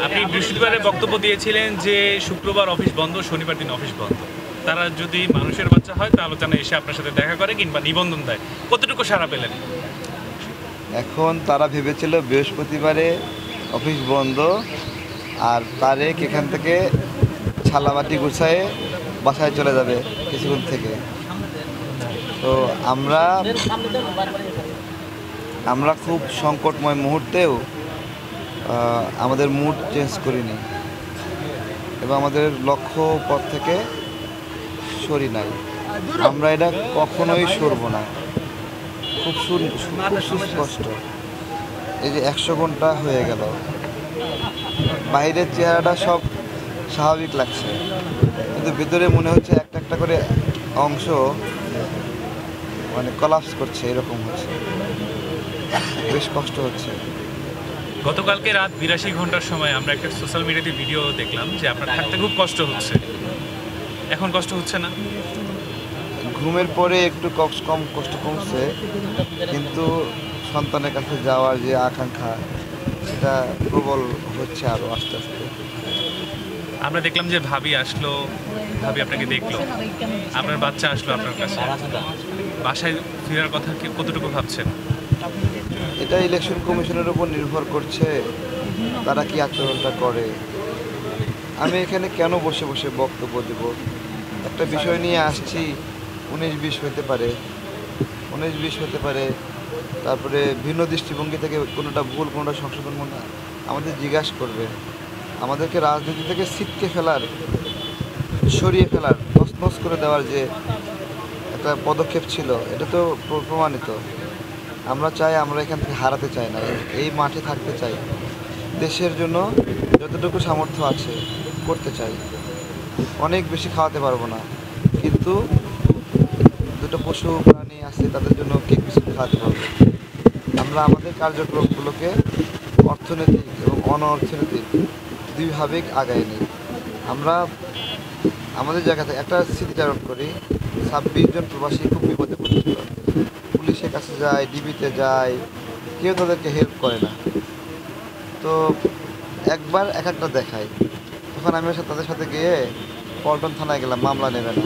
আপনি বৃহস্পতিবারে বক্তব্য দিয়েছিলেন যে শুক্রবার অফিস বন্ধ, শনিবার দিন অফিস বন্ধ। তারা যদি মানুষের বাচ্চা হয় তা আলোচনা এসে আপনার সাথে দেখা করে কিংবা নিবন্ধন দেয়, কতটুকু সাড়া পেলেন? এখন তারা ভেবেছিল বৃহস্পতিবারে অফিস বন্ধ আর তারেক এখান থেকে ছালাবাটি গুছায়ে বাসায় চলে যাবে কিছুক্ষণ থেকে। তো আমরা খুব সংকটময় মুহূর্তেও আমাদের মুড চেঞ্জ করিনি এবং আমাদের লক্ষ্য পথ থেকে সরি নাই। আমরা এটা কখনোই সরব না। খুব সুস্পষ্ট। এই যে 100 ঘন্টা হয়ে গেল, বাইরের চেহারাটা সব স্বাভাবিক লাগছে, কিন্তু ভিতরে মনে হচ্ছে একটা একটা করে অংশ মানে কলাপস করছে, এরকম হচ্ছে, বেশ কষ্ট হচ্ছে। গতকালকে রাত 82 ঘন্টার সময় আমরা একটা সোশ্যাল মিডিয়াতে ভিডিও দেখলাম যে আপনার থাকতে খুব কষ্ট হচ্ছে। এখন কষ্ট হচ্ছে না? ঘুমের পরে একটু কম কষ্ট কমছে, কিন্তু সন্তানের কাছে যাওয়ার যে আকাঙ্ক্ষা সেটা প্রবল হচ্ছে আরও আস্তে আস্তে। আমরা দেখলাম যে ভাবি আসলো, ভাবি আপনাকে দেখলো, আপনার বাচ্চা আসলো আপনার কাছে, বাসায় ফেরার কথা কি কতটুকু ভাবছেন? এটা ইলেকশন কমিশনের উপর নির্ভর করছে তারা কি আচরণটা করে। আমি এখানে কেন বসে বসে বক্তব্য দেব? একটা বিষয় নিয়ে আসছি, 19-20 হতে পারে, 19-20 হতে পারে, তারপরে ভিন্ন দৃষ্টিভঙ্গি থেকে কোনোটা ভুল কোনোটা সংশোধন আমাদের জিজ্ঞাসা করবে। আমাদেরকে রাজনীতি থেকে ছিটকে ফেলার, সরিয়ে ফেলার, তছনছ করে দেওয়ার যে একটা পদক্ষেপ ছিল, এটা তো প্রমাণিত। আমরা চাই, আমরা এখান থেকে হারাতে চাই না, এই মাঠে থাকতে চাই, দেশের জন্য যতটুকু সামর্থ্য আছে করতে চাই। অনেক বেশি খাওয়াতে পারবো না, কিন্তু দুটো পশু প্রাণী আছে তাদের জন্য কেক বিস্কুট খাওয়াতে পারবো। আমরা আমাদের কার্যক্রমগুলোকে অর্থনৈতিক এবং অনঅর্থনৈতিক দুইভাবেই আগায় নিই। আমরা আমাদের জায়গা থেকে একটা স্মৃতিচারণ করি, 26 জন প্রবাসী খুব বিপদে পড়েছিল, পুলিশের কাছে যায়, ডিবিতে যায়, কেউ তাদেরকে হেল্প করে না। তো একবার এক একটা দেখায়, তখন আমি তাদের সাথে গিয়ে পল্টন থানায় গেলাম, মামলা নেবে না।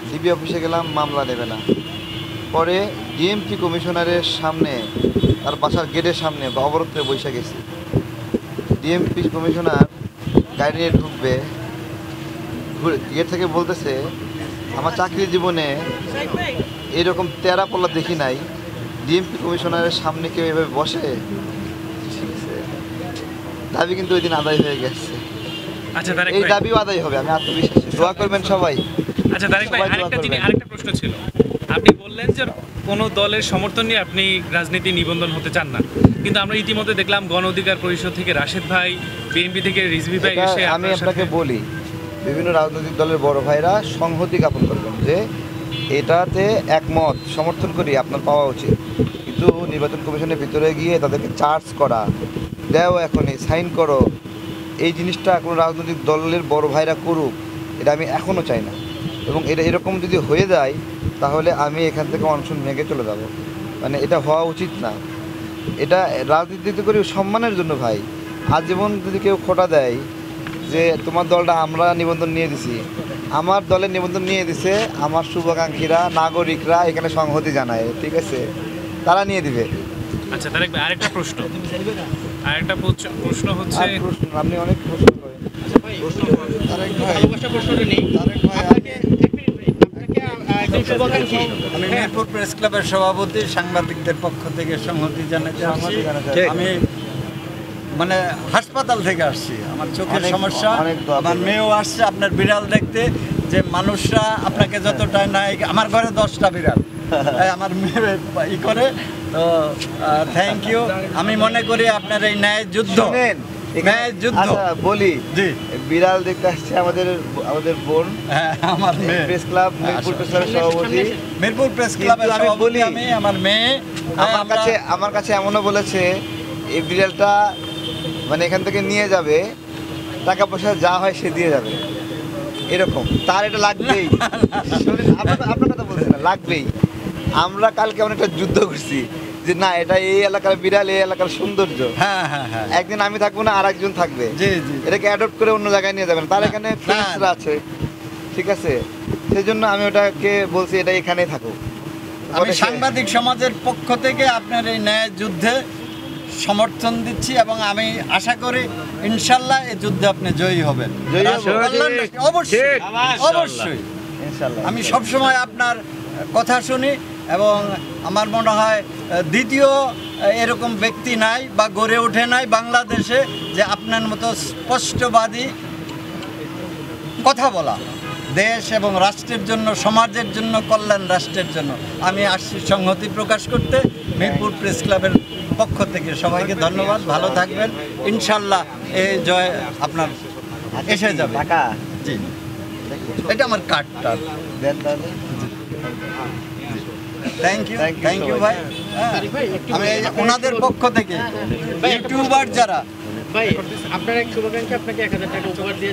ডিবি অফিসে গেলাম, মামলা নেবে না। পরে ডিএমপি কমিশনারের সামনে, তার বাসার গেটের সামনে অবরোধ করে বসে গেছি। ডিএমপি কমিশনার গাড়ি নিয়ে ঢুকবে, গেট থেকে বলতেছে, আমার চাকরির জীবনে এইরকম তেরা পল্লা দেখি নাই, ডিএমপি কমিশনারের সামনে কেউ এভাবে বসে। ঠিক আছে, দাবি কিন্তু ওই দিন আদায় হয়ে গেছে। আচ্ছা, এই দাবিও আদায় হবে, আমি আত্মবিশ্বাসী। দোয়া করবেন সবাই। আচ্ছা তারেক ভাই, আরেকটা প্রশ্ন ছিল। আপনি বললেন যে কোনো দলের সমর্থন নিয়ে আপনি রাজনীতি নিবন্ধন হতে চান না, কিন্তু আমরা ইতিমধ্যে দেখলাম গণ অধিকার পরিষদ থেকে রাশেদ ভাই, বিএনপি থেকে রিজভী ভাই এসে, আমি আপনাকে বলি, বিভিন্ন রাজনৈতিক দলের বড় ভাইরা সংহতি জ্ঞাপন করবেন যে এটাতে একমত, সমর্থন করি, আপনার পাওয়া উচিত। কিন্তু নির্বাচন কমিশনের ভিতরে গিয়ে তাদেরকে চার্জ করা, দেও এখনই সাইন করো, এই জিনিসটা কোনো রাজনৈতিক দলের বড় ভাইরা করুক, এটা আমি এখনও চাই না। এবং এটা এরকম যদি হয়ে যায় তাহলে আমি এখান থেকে অনশন ভেঙে চলে যাব। মানে এটা হওয়া উচিত না। এটা রাজনীতিতে করি সম্মানের জন্য ভাই। আজীবন যদি কেউ খোটা দেয় যে তোমার দলটা আমরা নিবন্ধন নিয়ে দিছি, আমার দলের নিবন্ধন নিয়ে দিছে আমার শুভাকাঙ্ক্ষীরা, নাগরিকরা এখানে সংহতি জানায়, ঠিক আছে, তারা নিয়ে দিবে। আচ্ছা তারেক ভাই, আরেকটা প্রশ্ন হচ্ছে, আপনি অনেক প্রশ্ন করেন। আমি মিরপুর প্রেস ক্লাবের সভাপতি, সাংবাদিকদের পক্ষ থেকে সংহতি জানাতে আসছি। আমি মানে হাসপাতাল থেকে আসছি, আমার চোখের সমস্যা, আমার মেয়েও আসছে আপনার বিড়াল দেখতে, যে মানুষরা আপনাকে যতটা নাই, আমার ঘরে 10টা বিড়াল আমার মেয়ে ই করে। তো থ্যাংক ইউ। আমি মনে করি আপনার এই ন্যায় যুদ্ধ বলি, বিড়াল দেখতে আসছে আমাদের বোন, আমার মেয়ে, প্রেস ক্লাব, মিরপুর প্রেস ক্লাবের সভাপতি, মিরপুর প্রেস ক্লাবের সভাপতি আমি, আমার মেয়ে। আমার কাছে এমনও বলেছে এই বিড়ালটা মানে এখান থেকে নিয়ে যাবে, টাকা পয়সা যা হয় সে দিয়ে যাবে, এরকম। তার এটা লাগবেই। আপনার কথা বলছেন না, লাগবেই। আমরা কালকে অনেকটা যুদ্ধ করছি যে না এটা এই এলাকার বিড়াল, এই এলাকার সৌন্দর্য। হ্যাঁ হ্যাঁ হ্যাঁ, একদিন আমি থাকবো না, আর একজন থাকবে, জি জি, এটাকে অ্যাডপ্ট করে অন্য জায়গায় নিয়ে যাবেন, তার এখানে ফ্রেন্ডসরা আছে, ঠিক আছে, সেই জন্য আমি ওটাকে বলছি এটা এখানেই থাকুক। আমি সাংবাদিক সমাজের পক্ষ থেকে আপনার এই ন্যায় যুদ্ধে সমর্থন দিচ্ছি এবং আমি আশা করি ইনশাল্লাহ এই যুদ্ধে আপনি জয়ী হবেন। জয়ী হব। অবশ্যই অবশ্যই, ইনশাআল্লাহ। আমি সবসময় আপনার কথা শুনি এবং আমার মনে হয় দ্বিতীয় এরকম ব্যক্তি নাই বা গড়ে ওঠে নাই বাংলাদেশে যে আপনার মতো স্পষ্টবাদী কথা বলা, দেশ এবং রাষ্ট্রের জন্য, সমাজের জন্য, কল্যাণ রাষ্ট্রের জন্য। আমি আসছি সংহতি প্রকাশ করতে। মিরপুর প্রেস ক্লাবের পক্ষ থেকে সবাইকে ধন্যবাদ, ভালো থাকবেন, ইনশাল্লাহ এই জয় আপনার এসে যাবে। টাকা জি, এটা আমার কার্ডটা। দেন তাহলে। Thank you, Thank you thank you সবাই। ভাই। হ্যাঁ, আমি এই যে ওনাদের পক্ষ থেকে ইউটিউবার যারা ভাই আপনার এক শুভাকাঙ্ক্ষী আপনাকে 1000 টাকা উপহার দিয়ে